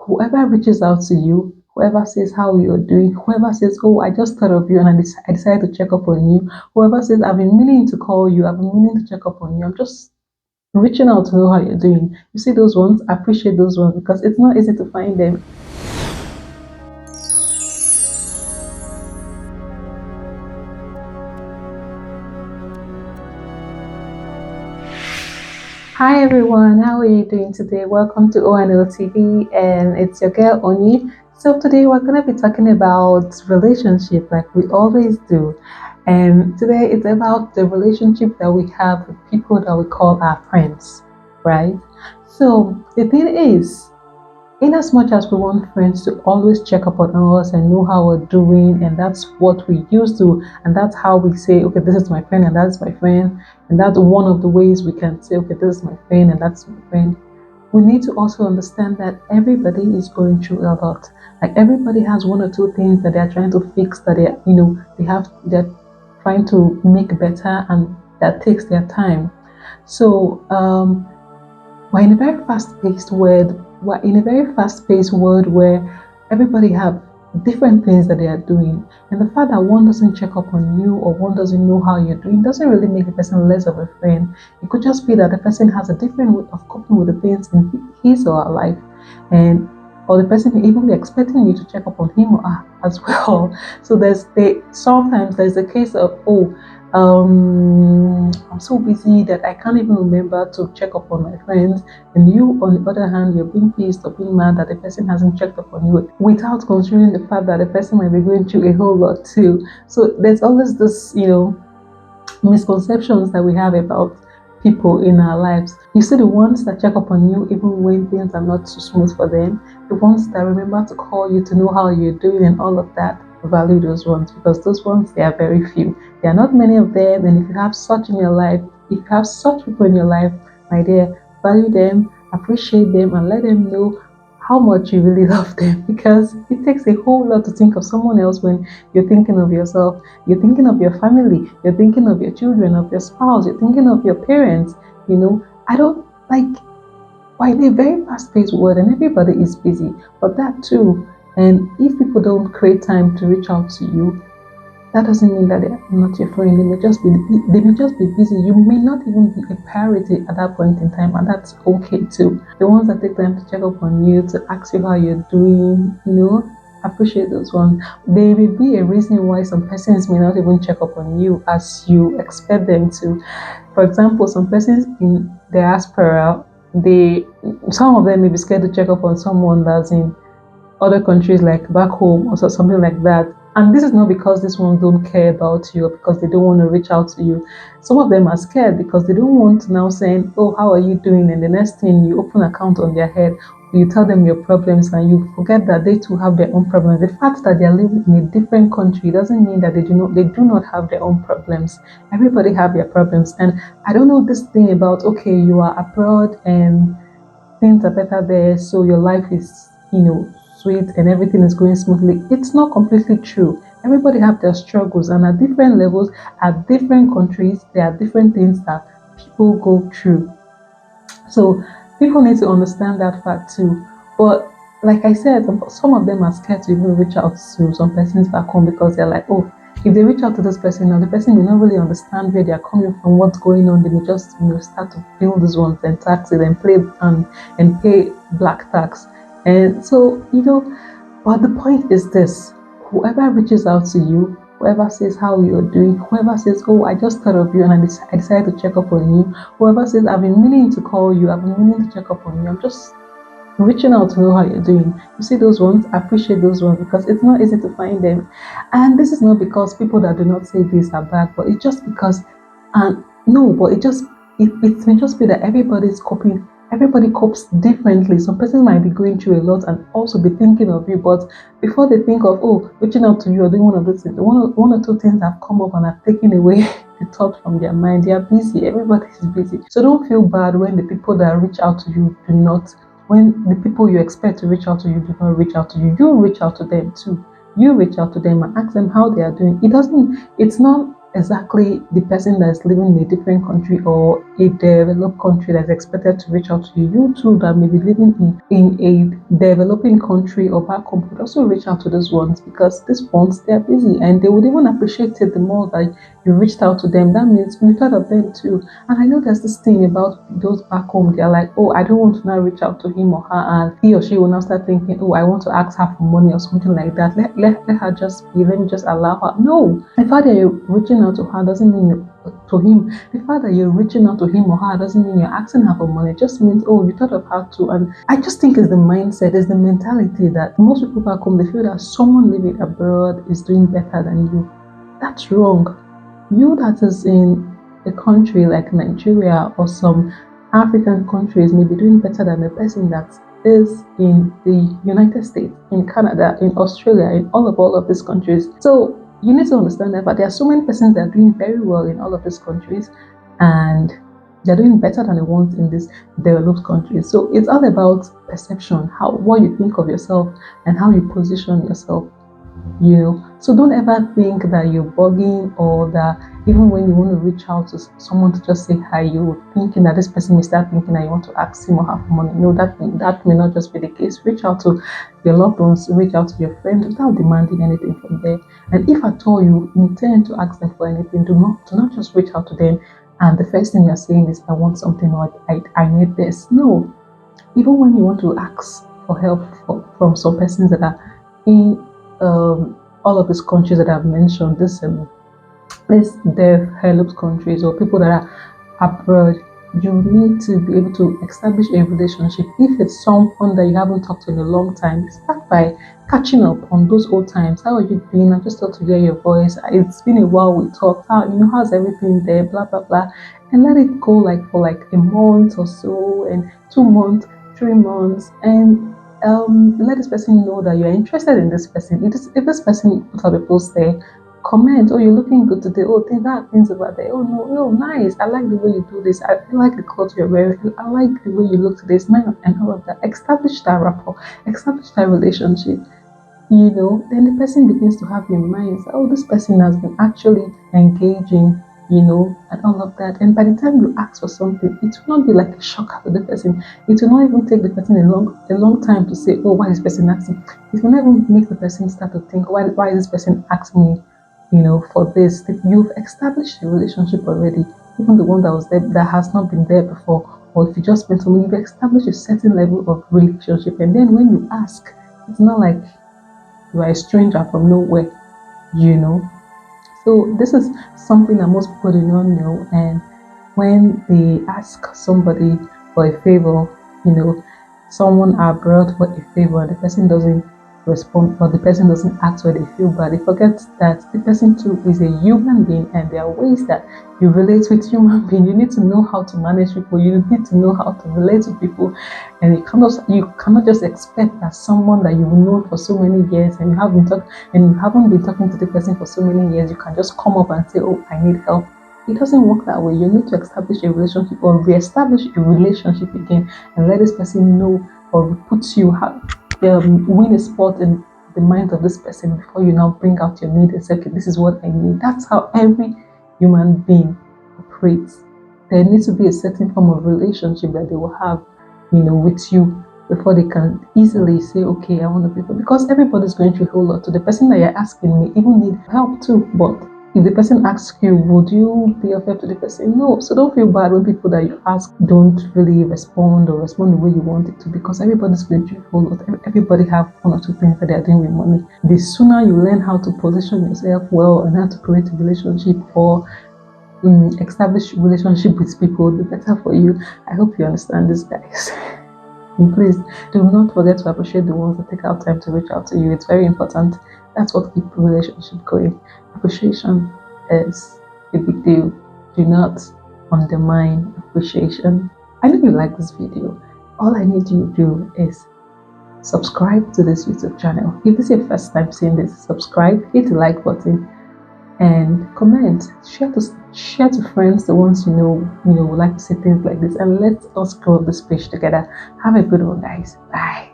whoever reaches out to you, whoever says how you're doing, whoever says, oh, I just thought of you and I decided to check up on you, whoever says, I've been meaning to call you, I've been meaning to check up on you, I'm just reaching out to know how you're doing. You see those ones, appreciate those ones because it's not easy to find them. Hi everyone, how are you doing today? Welcome to ONL TV and it's your girl Oni. So today we're going to be talking about relationship like we always do. And today it's about the relationship that we have with people that we call our friends, right? So the thing is, in as much as we want friends to always check up on us and know how we're doing, and that's what we used to, and that's how we say, okay, this is my friend and that's my friend, and that's one of the ways we can say, okay, this is my friend and that's my friend. We need to also understand that everybody is going through a lot. Like everybody has one or two things that they're trying to fix, that they're trying to make better, and that takes their time. So we're in a very fast-paced world. We're in a very fast-paced world where everybody have different things that they are doing, and the fact that one doesn't check up on you or one doesn't know how you're doing doesn't really make the person less of a friend. It could just be that the person has a different way of coping with the things in his or her life, and or the person may even be expecting you to check up on him or her as well. So sometimes there's a case of, oh, I'm so busy that I can't even remember to check up on my friends. And you, on the other hand, you're being pissed or being mad that the person hasn't checked up on you without considering the fact that the person might be going through a whole lot too. So there's always this, misconceptions that we have about people in our lives. You see the ones that check up on you even when things are not so smooth for them, the ones that remember to call you to know how you're doing and all of that. Value those ones because those ones, they are very few. There are not many of them, and if you have such in your life, if you have such people in your life, my dear, value them, appreciate them, and let them know how much you really love them, because it takes a whole lot to think of someone else when you're thinking of yourself. You're thinking of your family, you're thinking of your children, of your spouse, you're thinking of your parents. I don't like, why in a very fast-paced world and everybody is busy, but that too. And if people don't create time to reach out to you, that doesn't mean that they're not your friend. They may just be busy. You may not even be a priority at that point in time, and that's okay too. The ones that take time to check up on you, to ask you how you're doing, appreciate those ones. There may be a reason why some persons may not even check up on you as you expect them to. For example, some persons in diaspora, some of them may be scared to check up on someone that's in other countries like back home or something like that. And this is not because these ones don't care about you or because they don't want to reach out to you. Some of them are scared because they don't want to now saying, oh, how are you doing? And the next thing, you open an account on their head, you tell them your problems and you forget that they too have their own problems. The fact that they are living in a different country doesn't mean that they do not have their own problems. Everybody have their problems. And I don't know this thing about, okay, you are abroad and things are better there, so your life is, sweet and everything is going smoothly. It's not completely true. Everybody have their struggles, and at different levels, at different countries, there are different things that people go through. So people need to understand that fact too. But like I said, some of them are scared to even reach out to some persons back home because they're like, oh, if they reach out to this person now, the person may not really understand where they're coming from, what's going on. They may just, start to build these ones and tax it and pay black tax. And so, but the point is this: whoever reaches out to you, whoever says how you're doing, whoever says, oh, I just thought of you and I decided to check up on you, whoever says, I've been meaning to call you, I've been meaning to check up on you, I'm just reaching out to know how you're doing. You see those ones, appreciate those ones because it's not easy to find them. And this is not because people that do not say this are bad, but it's just because, and no, but it may just be that everybody copes differently. Some persons might be going through a lot and also be thinking of you, but before they think of, oh, reaching out to you or doing one of those things, one or two things have come up and have taken away the thought from their mind. They are busy, everybody is busy. So don't feel bad when the people that reach out to you do not, when the people you expect to reach out to you do not reach out to you. You reach out to them too. You reach out to them and ask them how they are doing. It's not exactly the person that's living in a different country or a developed country that's expected to reach out to you. You too that may be living in a developing country or back home would also reach out to those ones, because these ones, they're busy and they would even appreciate it the more that you reached out to them. That means you thought of them too. And I know there's this thing about those back home, they're like, oh, I don't want to now reach out to him or her, and he or she will now start thinking, oh, I want to ask her for money or something like that. Let her just be, let me just allow her. No, the fact that you're reaching out to her doesn't mean to him. The fact that you're reaching out to him or her doesn't mean you're asking her for money. It just means, oh, you thought of her too. And I just think it's the mindset, it's the mentality that most people back home, they feel that someone living abroad is doing better than you. That's wrong. You that is in a country like Nigeria or some African countries may be doing better than the person that is in the United States, in Canada, in Australia, in all of these countries. So you need to understand that, but there are so many persons that are doing very well in all of these countries, and they're doing better than the ones in these developed countries. So it's all about perception, how what you think of yourself and how you position yourself. So don't ever think that you're bugging, or that even when you want to reach out to someone to just say hi, you're thinking that this person may start thinking that you want to ask him or her for money. No, that may not just be the case. Reach out to your loved ones, reach out to your friends without demanding anything from them. And if at all you intend to ask them for anything, do not just reach out to them and the first thing you're saying is, I want something, or I need this. No, even when you want to ask for help from some persons that are in all of these countries that I've mentioned, these developed countries or people that are abroad, you need to be able to establish a relationship. If it's someone that you haven't talked to in a long time, start by catching up on those old times. How are you doing? I just thought to hear your voice. It's been a while we talked. How's everything there? Blah blah blah, and let it go like for like a month or so, and 2 months, 3 months, and let this person know that you're interested in this person. If this person put up a post there, comment, oh, you're looking good today, oh, think that things over there, oh no, oh nice, I like the way you do this, I like the clothes you're wearing, I like the way you look today, smile and all of that. Establish that rapport, establish that relationship. Then the person begins to have your mind, oh, this person has been actually engaging, and all of that. And by the time you ask for something, it will not be like a shocker to the person. It will not even take the person a long time to say, oh, why is this person asking? It will not even make the person start to think, why is this person asking me, for this. You've established a relationship already, even the one that was there that has not been there before. Or if you just met someone, you've established a certain level of relationship. And then when you ask, it's not like you are a stranger from nowhere, you know. So this is something that most people do not know. And when they ask somebody for a favor, someone abroad for a favor, and the person doesn't respond, or the person doesn't act where they feel bad, they forget that the person too is a human being, and there are ways that you relate with human being. You need to know how to manage people. You need to know how to relate with people, and you cannot just expect that someone that you've known for so many years and you haven't been talking to the person for so many years, you can just come up and say, oh, I need help. It doesn't work that way. You need to establish a relationship or re-establish a relationship again, and let this person know, or put you win a spot in the mind of this person before you now bring out your need and say, okay, this is what I need. That's how every human being operates. There needs to be a certain form of relationship that they will have, with you before they can easily say, okay, I want to be, because everybody's going through a whole lot. So the person that you're asking may even need help too. But if the person asks you, would you be of help to the person? No. So don't feel bad when people that you ask don't really respond, or respond the way you want it to, because everybody's going through a whole lot. Everybody have one or two things that they are doing with money. The sooner you learn how to position yourself well and how to create a relationship, or establish relationship with people, the better for you. I hope you understand this, guys. And please do not forget to appreciate the ones that take out time to reach out to you. It's very important. That's what keeps the relationship going. Appreciation is a big deal. Do not undermine appreciation. I know you like this video. All I need you to do is subscribe to this YouTube channel. If this is your first time seeing this, subscribe, hit the like button, and comment. Share to friends, the ones would like to see things like this, and let us grow this page together. Have a good one, guys. Bye.